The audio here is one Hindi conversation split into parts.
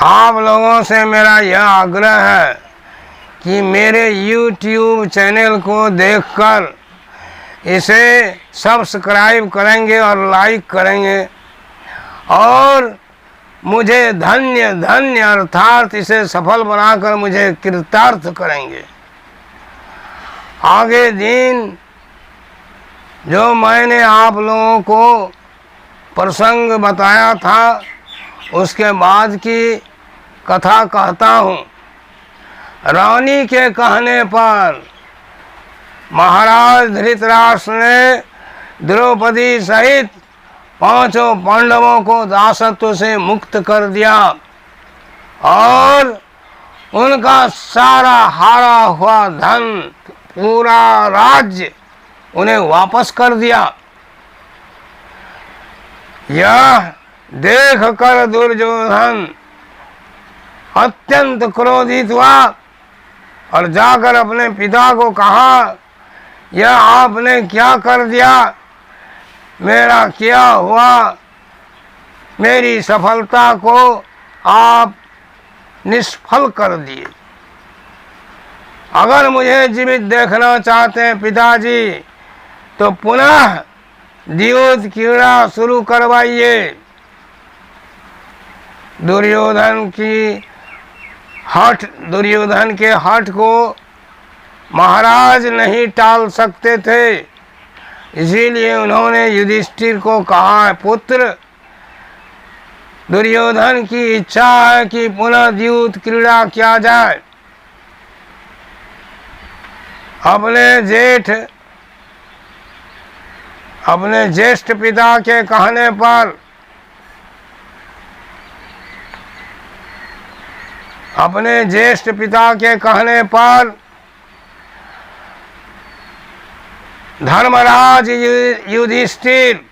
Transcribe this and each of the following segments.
आप लोगों से मेरा यह आग्रह है कि मेरे YouTube चैनल को देखकर इसे सब्सक्राइब करेंगे और लाइक करेंगे और मुझे धन्य धन्य अर्थात इसे सफल बनाकर मुझे कृतार्थ करेंगे। आगे दिन जो मैंने आप लोगों को प्रसंग बताया था उसके बाद की कथा कहता हूँ। रानी के कहने पर महाराज धृतराष्ट्र ने द्रौपदी सहित पांचों पांडवों को दासत्व से मुक्त कर दिया और उनका सारा हारा हुआ धन पूरा राज्य उन्हें वापस कर दिया। यह देख कर दुर्योधन अत्यंत क्रोधित हुआ और जाकर अपने पिता को कहा, यह आपने क्या कर दिया, मेरा क्या हुआ, मेरी सफलता को आप निष्फल कर दिए। अगर मुझे जीवित देखना चाहते हैं पिताजी तो पुनः द्यूत क्रीड़ा शुरू करवाइए। दुर्योधन के हठ को महाराज नहीं टाल सकते थे, इसीलिए उन्होंने युधिष्ठिर को कहा, पुत्र दुर्योधन की इच्छा है कि पुनः द्यूत क्रीड़ा किया जाए। अपने ज्येष्ठ पिता के कहने पर धर्मराज युधिष्ठिर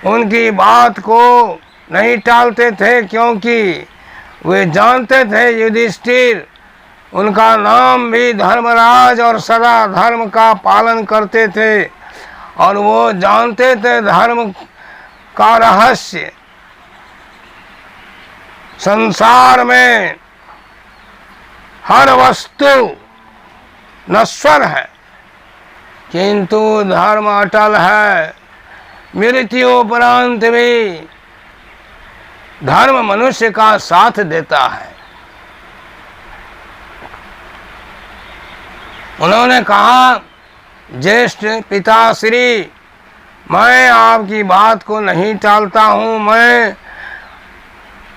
उनकी बात को नहीं टालते थे, क्योंकि वे जानते थे युधिष्ठिर उनका नाम भी धर्मराज और सदा धर्म का पालन करते थे और वो जानते थे धर्म का रहस्य। संसार में हर वस्तु नश्वर है किंतु धर्म अटल है। मृत्यु उपरांत भी धर्म मनुष्य का साथ देता है। उन्होंने कहा, ज्येष्ठ पिताश्री, मैं आपकी बात को नहीं टालता हूँ, मैं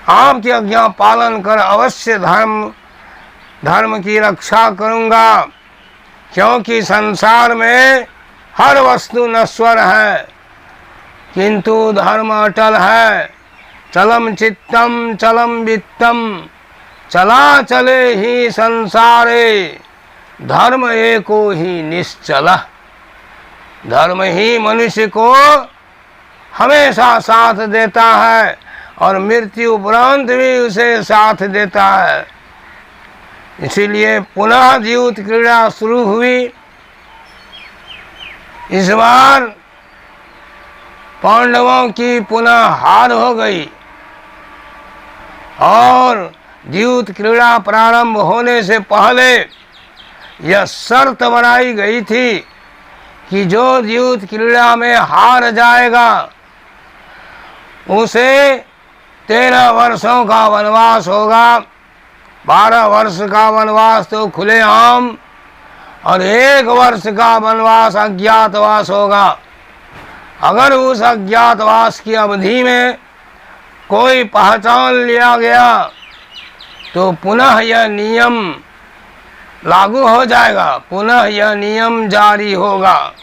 आपकी आज्ञा पालन कर अवश्य धर्म की रक्षा करूँगा, क्योंकि संसार में हर वस्तु नश्वर है किंतु धर्म अटल है। चलम चित्तम चलम वित्तम चला चले ही संसारे, धर्म एको ही निश्चल। धर्म ही मनुष्य को हमेशा साथ देता है और मृत्यु उपरांत भी उसे साथ देता है। इसीलिए पुनः द्यूत क्रीड़ा शुरू हुई। इस बार पांडवों की पुनः हार हो गई और द्यूत क्रीड़ा प्रारंभ होने से पहले यह शर्त बनाई गई थी कि जो द्यूत क्रीड़ा में हार जाएगा उसे 13 वर्षों का वनवास होगा। 12 वर्ष का वनवास तो खुलेआम और 1 वर्ष का वनवास अज्ञातवास होगा। अगर उस अज्ञातवास की अवधि में कोई पहचान लिया गया तो पुनः यह नियम लागू हो जाएगा, पुनः यह नियम जारी होगा।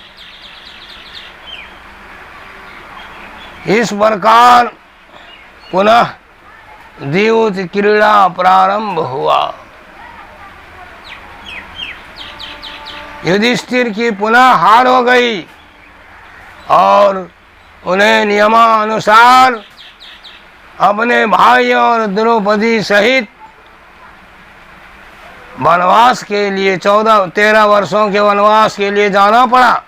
इस प्रकार पुनः द्यूत क्रीड़ा प्रारंभ हुआ। युधिष्ठिर की पुनः हार हो गई और उन्हें नियमानुसार अपने भाइयों और द्रौपदी सहित वनवास के लिए 13 वर्षों के वनवास के लिए जाना पड़ा।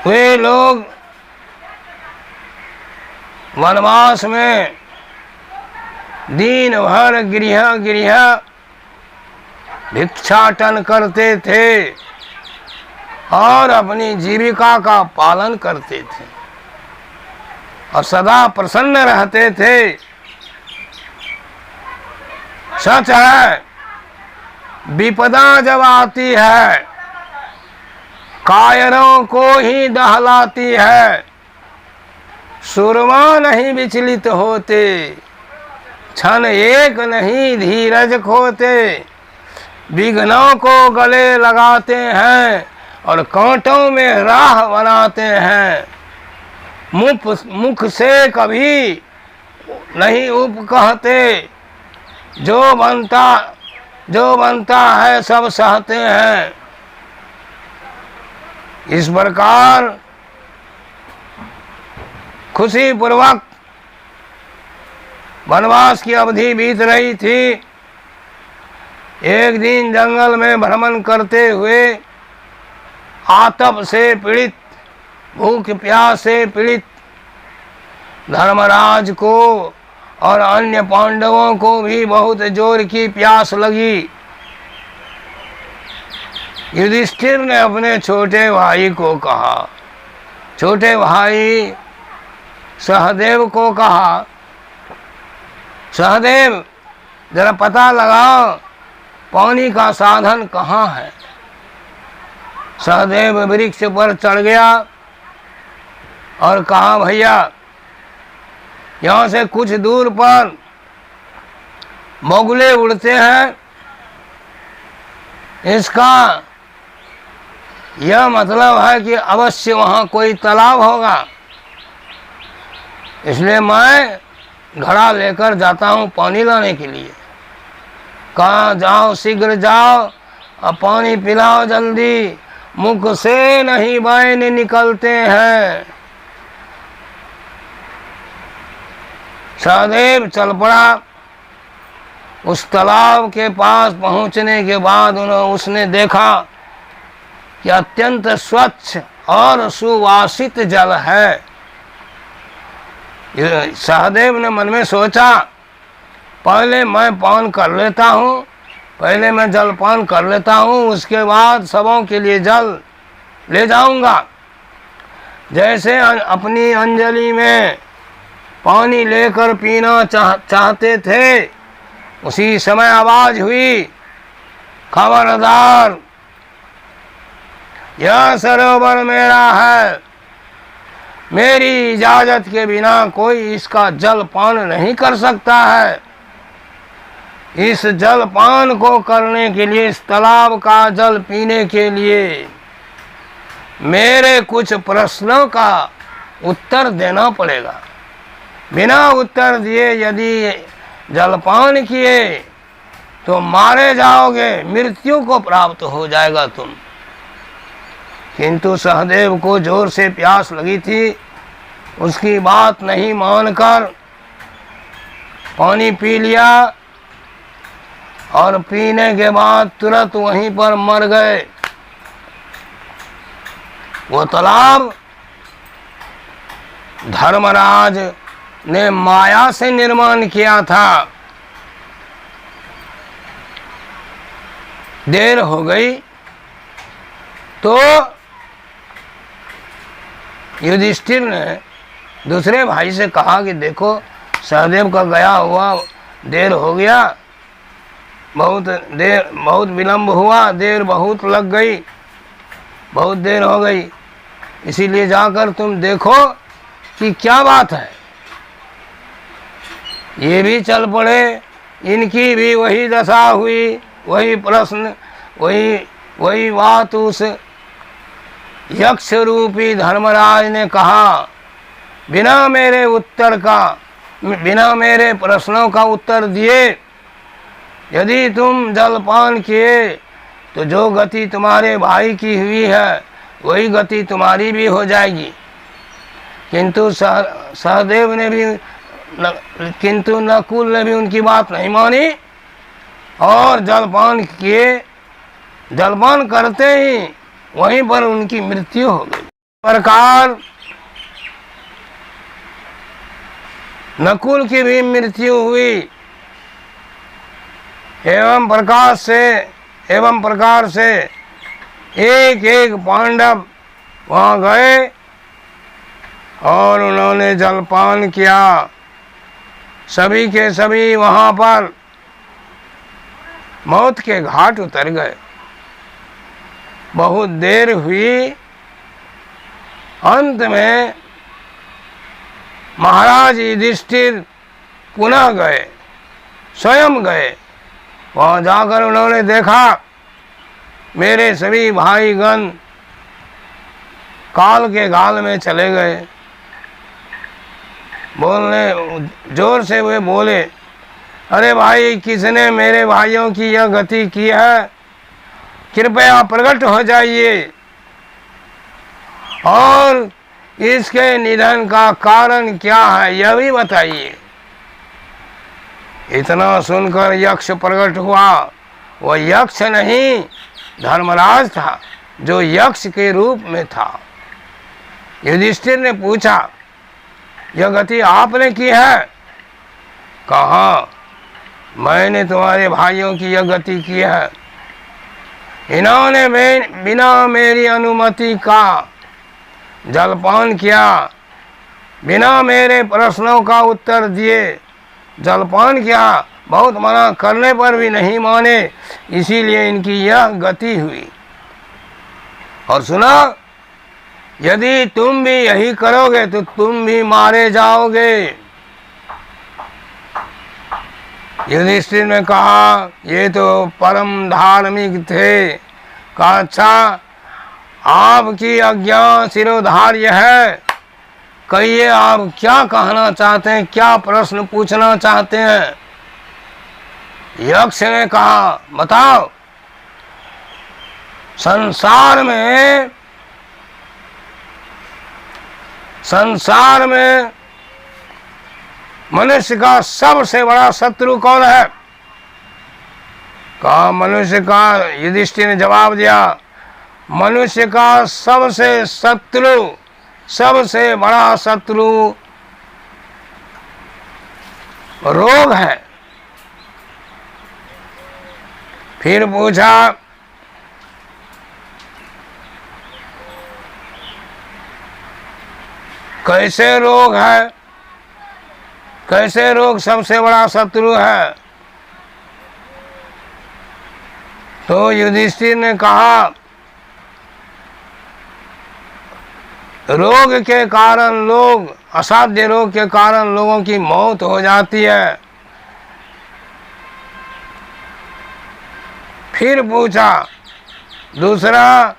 वे लोग वनवास में दिन भर गृह गृह भिक्षाटन करते थे और अपनी जीविका का पालन करते थे और सदा प्रसन्न रहते थे। सच है, विपदा जब आती है कायरों को ही दहलाती है, सुरमा नहीं विचलित होते, क्षण एक नहीं धीरज खोते, विघ्नों को गले लगाते हैं और कांटों में राह बनाते हैं, मुख से कभी नहीं उप कहते, जो बनता है सब सहते हैं। इस प्रकार खुशी पूर्वक वनवास की अवधि बीत रही थी। एक दिन जंगल में भ्रमण करते हुए आतप से पीड़ित, भूख प्यास से पीड़ित धर्मराज को और अन्य पांडवों को भी बहुत जोर की प्यास लगी। युधिष्ठिर ने अपने छोटे भाई को कहा, छोटे भाई सहदेव को कहा, सहदेव जरा पता लगाओ पानी का साधन कहाँ है। सहदेव वृक्ष पर चढ़ गया और कहा, भैया यहाँ से कुछ दूर पर बगुले उड़ते हैं, इसका यह मतलब है कि अवश्य वहाँ कोई तालाब होगा, इसलिए मैं घड़ा लेकर जाता हूँ पानी लाने के लिए। कहाँ जाओ, शीघ्र जाओ और पानी पिलाओ जल्दी, मुख से नहीं बैन निकलते हैं। सहदेव चल पड़ा। उस तालाब के पास पहुंचने के बाद उसने देखा कि अत्यंत स्वच्छ और सुवासित जल है। सहदेव ने मन में सोचा, पहले मैं पान कर लेता हूँ, पहले मैं जल पान कर लेता हूँ, उसके बाद सबों के लिए जल ले जाऊंगा। जैसे अपनी अंजलि में पानी लेकर पीना चाहते थे, उसी समय आवाज हुई, खबरदार, यह सरोवर मेरा है, मेरी इजाजत के बिना कोई इसका जल पान नहीं कर सकता है। इस जल पान को करने के लिए, इस तालाब का जल पीने के लिए मेरे कुछ प्रश्नों का उत्तर देना पड़ेगा। बिना उत्तर दिए यदि जलपान किए तो मारे जाओगे, मृत्यु को प्राप्त हो जाएगा तुम। किंतु सहदेव को जोर से प्यास लगी थी, उसकी बात नहीं मानकर पानी पी लिया और पीने के बाद तुरंत वहीं पर मर गए। वो तालाब धर्मराज ने माया से निर्माण किया था। देर हो गई तो युधिष्ठिर ने दूसरे भाई से कहा कि देखो सहदेव का गया हुआ देर हो गया, बहुत विलंब हुआ, देर बहुत लग गई, बहुत देर हो गई, इसीलिए जाकर तुम देखो कि क्या बात है। ये भी चल पड़े, इनकी भी वही दशा हुई, वही प्रश्न, वही बात उस यक्ष रूपी धर्मराज ने कहा। बिना मेरे प्रश्नों का उत्तर दिए यदि तुम जलपान किए तो जो गति तुम्हारे भाई की हुई है वही गति तुम्हारी भी हो जाएगी। किंतु सहदेव ने भी किंतु नकुल ने भी उनकी बात नहीं मानी और जलपान किए। जलपान करते ही वहीं पर उनकी मृत्यु हो गई। प्रकार नकुल की भी मृत्यु हुई। एवं प्रकार से एक एक पांडव वहां गए और उन्होंने जलपान किया। सभी के सभी वहां पर मौत के घाट उतर गए। बहुत देर हुई, अंत में महाराज युधिष्ठिर पुनः गए, स्वयं गए। वहां जाकर उन्होंने देखा मेरे सभी भाईगण काल के गाल में चले गए। बोलने जोर से वे बोले, अरे भाई, किसने मेरे भाइयों की यह गति की है? कृपया प्रकट हो जाइए और इसके निधन का कारण क्या है यह भी बताइए। इतना सुनकर यक्ष प्रकट हुआ। वह यक्ष नहीं, धर्मराज था, जो यक्ष के रूप में था। युधिष्ठिर ने पूछा, यह गति आपने की है? कहा, मैंने तुम्हारे भाइयों की यह गति की है। इन्होंने बिना मेरी अनुमति का जलपान किया, बिना मेरे प्रश्नों का उत्तर दिए जलपान किया, बहुत मना करने पर भी नहीं माने, इसीलिए इनकी यह गति हुई। और सुना, यदि तुम भी यही करोगे तो तुम भी मारे जाओगे। युधिष्ठिर ने कहा, ये तो परम धार्मिक थे। कहा, अच्छा, आपकी आज्ञा शिरोधार्य है, कहिए आप क्या कहना चाहते हैं, क्या प्रश्न पूछना चाहते हैं? यक्ष ने कहा, बताओ। संसार में मनुष्य का सबसे बड़ा शत्रु कौन है? कहा, मनुष्य का। युधिष्ठिर ने जवाब दिया, मनुष्य का सबसे बड़ा शत्रु रोग है। फिर पूछा, कैसे रोग है? कैसे रोग सबसे बड़ा शत्रु है? तो युधिष्ठिर ने कहा, रोग के कारण असाध्य रोग के कारण लोगों की मौत हो जाती है। फिर पूछा, दूसरा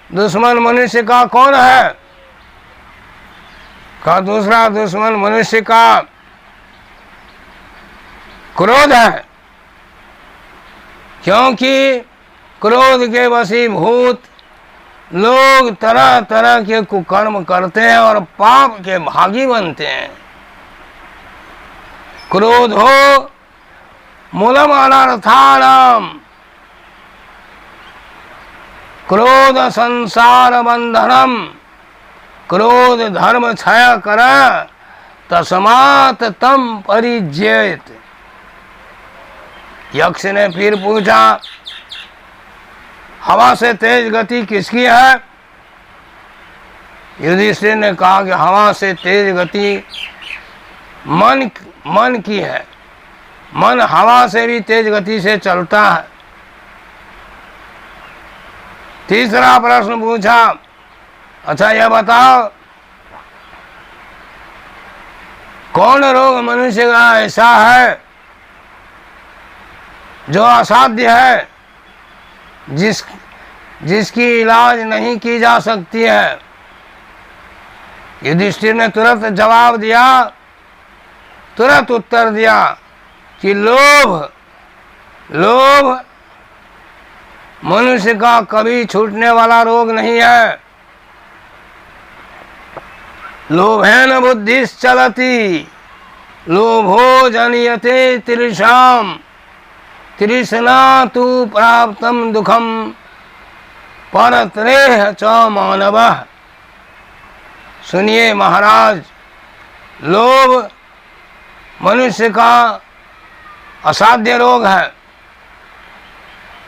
दुश्मन मनुष्य का कौन है? का दूसरा दुश्मन मनुष्य का क्रोध है, क्योंकि क्रोध के वशीभूत लोग तरह तरह के कुकर्म करते हैं और पाप के भागी बनते हैं। क्रोध हो मूलम अनर्थानाम, क्रोध संसार बंधनम, क्रोध धर्म क्षय कर, तस्मात् तम परिज्येत। यक्ष ने फिर पूछा, हवा से तेज गति किसकी है? युधिष्ठिर ने कहा कि हवा से तेज गति मन की है। मन हवा से भी तेज गति से चलता है। तीसरा प्रश्न पूछा, अच्छा यह बताओ, कौन रोग मनुष्य का ऐसा है जो असाध्य है, जिसकी इलाज नहीं की जा सकती है? युधिष्ठिर ने तुरंत जवाब दिया, तुरंत उत्तर दिया कि लोभ मनुष्य का कभी छूटने वाला रोग नहीं है। लोभेन बुद्धिश्चलति, लोभो जनियते तृषाम, तृष्णा तु प्राप्तम दुखम परत्रेह च मानवः। सुनिए महाराज, लोभ मनुष्य का असाध्य रोग है।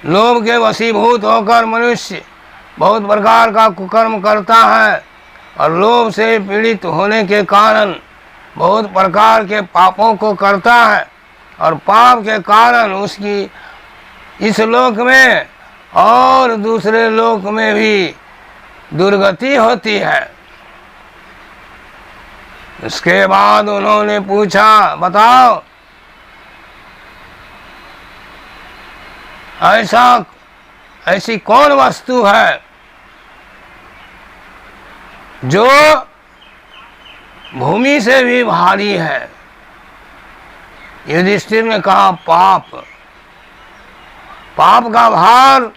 लोभ के वशीभूत होकर मनुष्य बहुत प्रकार का कुकर्म करता है और लोभ से पीड़ित होने के कारण बहुत प्रकार के पापों को करता है और पाप के कारण उसकी इस लोक में और दूसरे लोक में भी दुर्गति होती है। इसके बाद उन्होंने पूछा, बताओ ऐसी कौन वस्तु है जो भूमि से भी भारी है? युधिष्ठिर ने कहा, पाप। पाप का भार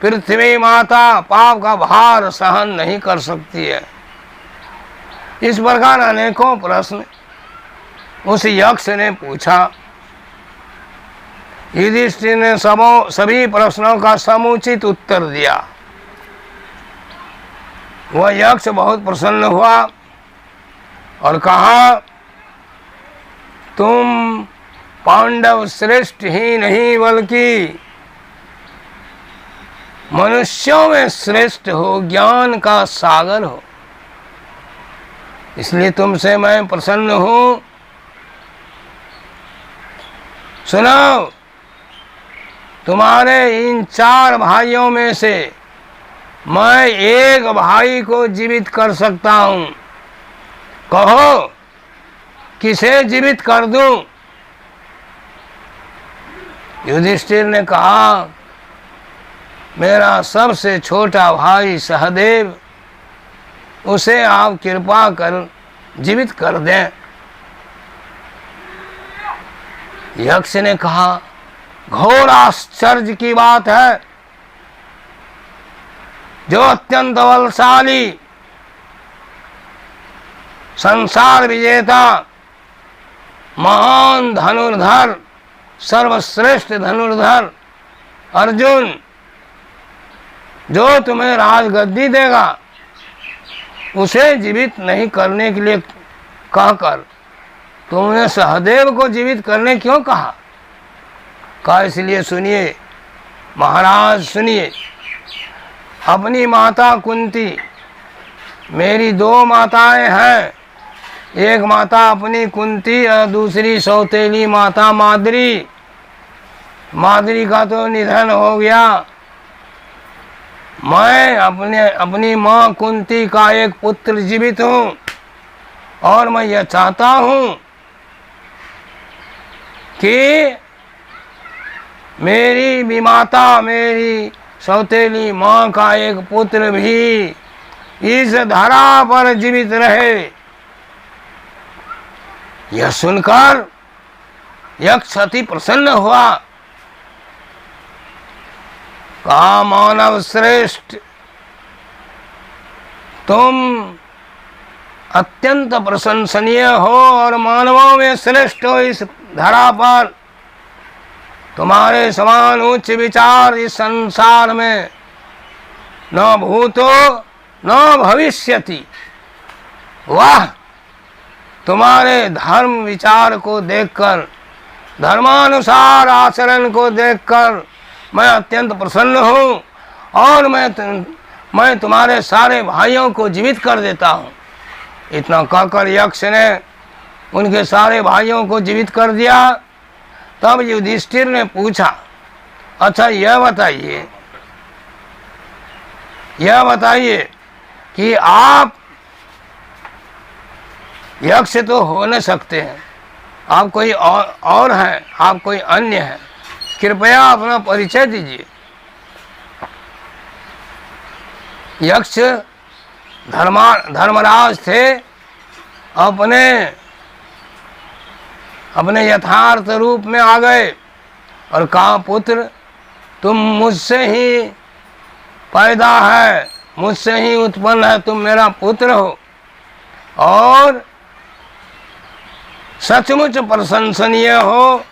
पृथ्वी माता पाप का भार सहन नहीं कर सकती है। इस प्रकार अनेकों प्रश्न उस यक्ष ने पूछा। युधिष्ठिर ने सभी प्रश्नों का समुचित उत्तर दिया। वह यक्ष बहुत प्रसन्न हुआ और कहा, तुम पांडव श्रेष्ठ ही नहीं बल्कि मनुष्यों में श्रेष्ठ हो, ज्ञान का सागर हो, इसलिए तुमसे मैं प्रसन्न हूं। सुनो, तुम्हारे इन 4 भाइयों में से मैं एक भाई को जीवित कर सकता हूं। कहो किसे जीवित कर दूं? युधिष्ठिर ने कहा, मेरा सबसे छोटा भाई सहदेव, उसे आप कृपा कर जीवित कर दें। यक्ष ने कहा, घोर आश्चर्य की बात है। जो अत्यंत बलशाली, संसार विजेता, महान धनुर्धर, सर्वश्रेष्ठ धनुर्धर अर्जुन, जो तुम्हें राजगद्दी देगा, उसे जीवित नहीं करने के लिए कहकर तुमने सहदेव को जीवित करने क्यों कहा? कहा, इसलिए सुनिए महाराज, सुनिए। अपनी माता कुंती, मेरी 2 माताएं हैं। एक माता अपनी कुंती और दूसरी सौतेली माता माद्री। माद्री का तो निधन हो गया। मैं अपनी माँ कुंती का एक पुत्र जीवित हूँ और मैं यह चाहता हूँ कि मेरी विमाता, मेरी सौतेली माँ का एक पुत्र भी इस धरा पर जीवित रहे। यह सुनकर यक्ष अति प्रसन्न हुआ। कहा, मानव श्रेष्ठ, तुम अत्यंत प्रशंसनीय हो और मानवों में श्रेष्ठ हो। इस धरा पर तुम्हारे समान उच्च विचार इस संसार में न भूतो न भविष्यति। वाह, तुम्हारे धर्म विचार को देखकर, धर्मानुसार आचरण को देखकर मैं अत्यंत प्रसन्न हूँ और मैं तुम्हारे सारे भाइयों को जीवित कर देता हूँ। इतना कहकर यक्ष ने उनके सारे भाइयों को जीवित कर दिया। तब युधिष्ठिर ने पूछा, अच्छा यह बताइए कि आप यक्ष तो हो न सकते हैं, आप कोई और हैं, आप कोई अन्य हैं, कृपया अपना परिचय दीजिए। यक्ष धर्मराज थे। अपने यथार्थ रूप में आ गए और कहा, पुत्र तुम मुझसे ही पैदा है, मुझसे ही उत्पन्न है, तुम मेरा पुत्र हो और सचमुच प्रशंसनीय हो,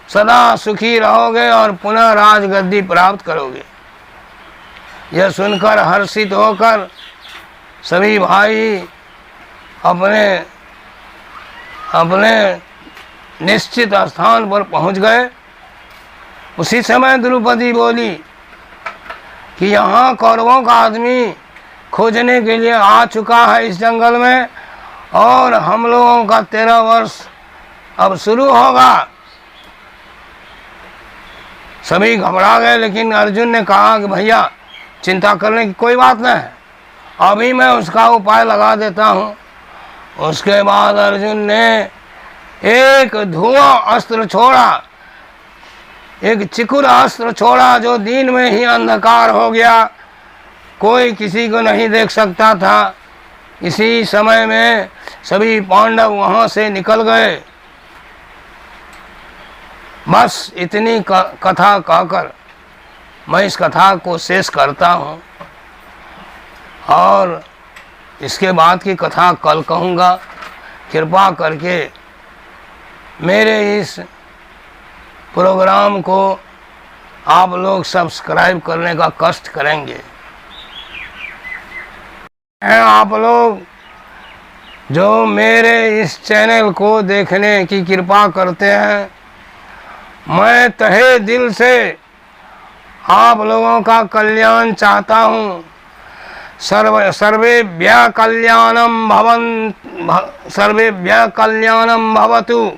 सदा सुखी रहोगे और पुनः राजगद्दी प्राप्त करोगे। यह सुनकर हर्षित होकर सभी भाई अपने अपने निश्चित स्थान पर पहुंच गए। उसी समय द्रौपदी बोली कि यहाँ कौरवों का आदमी खोजने के लिए आ चुका है इस जंगल में, और हम लोगों का 13 वर्ष अब शुरू होगा। सभी घबरा गए, लेकिन अर्जुन ने कहा कि भैया चिंता करने की कोई बात नहीं है, अभी मैं उसका उपाय लगा देता हूँ। उसके बाद अर्जुन ने एक धुआं अस्त्र छोड़ा, एक चिकुर अस्त्र छोड़ा, जो दिन में ही अंधकार हो गया, कोई किसी को नहीं देख सकता था। इसी समय में सभी पांडव वहाँ से निकल गए। बस इतनी कथा कहकर मैं इस कथा को शेष करता हूँ, और इसके बाद की कथा कल कहूँगा। कृपा करके मेरे इस प्रोग्राम को आप लोग सब्सक्राइब करने का कष्ट करेंगे। आप लोग जो मेरे इस चैनल को देखने की कृपा करते हैं, मैं तहे दिल से आप लोगों का कल्याण चाहता हूँ। सर्वेभ्यः कल्याणं भवतु।